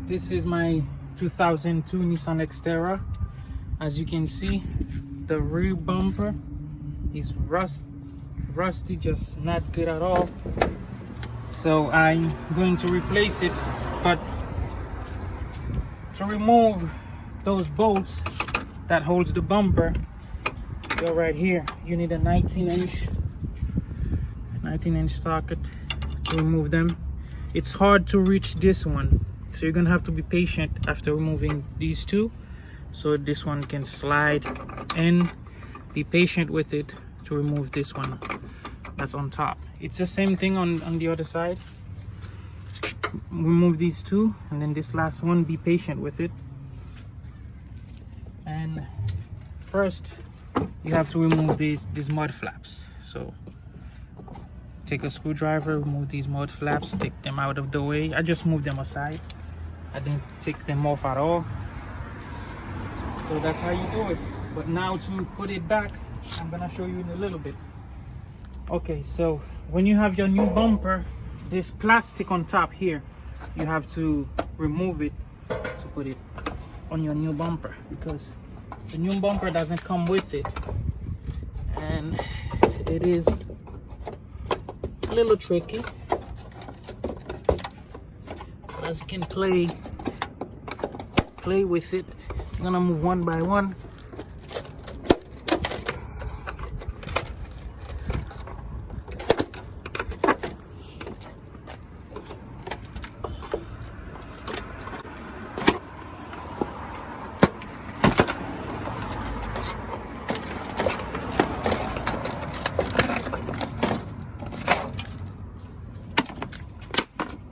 This is my 2002 Nissan Xterra. As you can see, the rear bumper is rusty, just not good at all. So I'm going to replace it, but to remove those bolts that holds the bumper, go right here. You need a 19-inch socket to remove them. It's hard to reach this one, so you're gonna have to be patient after removing these two, so this one can slide, and be patient with it to remove this one that's on top. It's the same thing on the other side. Remove these two, and then this last one, be patient with it. And first you have to remove these mud flaps. So take a screwdriver, remove these mud flaps, take them out of the way. I just moved them aside, I didn't take them off at all. So that's how you do it. But now to put it back, I'm gonna show you in a little bit. Okay, so when you have your new bumper, this plastic on top here, you have to remove it to put it on your new bumper, because the new bumper doesn't come with it, and it is a little tricky. But as you can play with it, I'm gonna move one by one.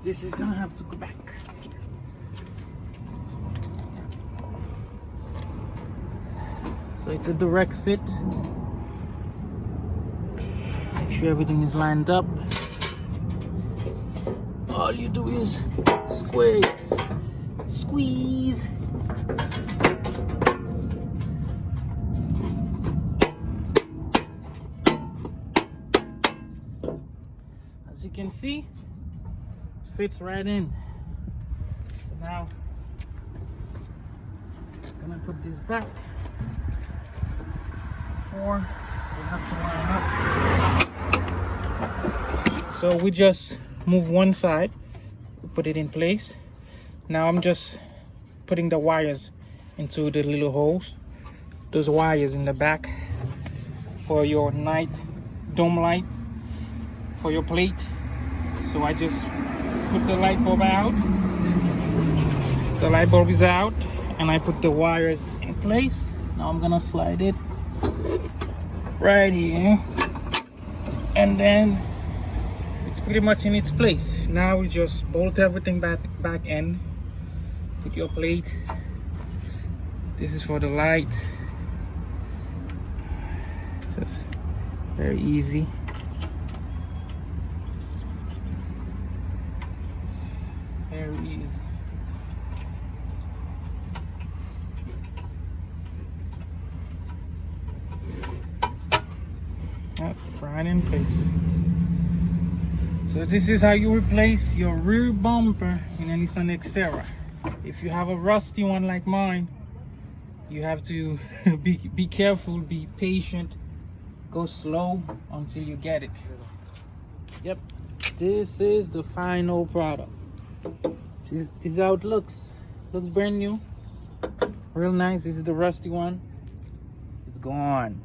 This is gonna have to go back. So it's a direct fit. Make sure everything is lined up. All you do is squeeze. As you can see, fits right in. So now I'm gonna put this back before we have to line up. So we just move one side, put it in place. Now I'm just putting the wires into the little holes, those wires in the back for your night dome light, for your plate. So I just put the light bulb out. The light bulb is out, and I put the wires in place. Now I'm gonna slide it right here, and then it's pretty much in its place. Now we just bolt everything back in. Put your plate. This is for the light. Just very easy. Very easy. Yep, right in place. So this is how you replace your rear bumper in a Nissan Xterra. If you have a rusty one like mine, you have to be careful, be patient, go slow until you get it. Yep, this is the final product. This is how it looks. Looks brand new, real nice. This is the rusty one. It's gone.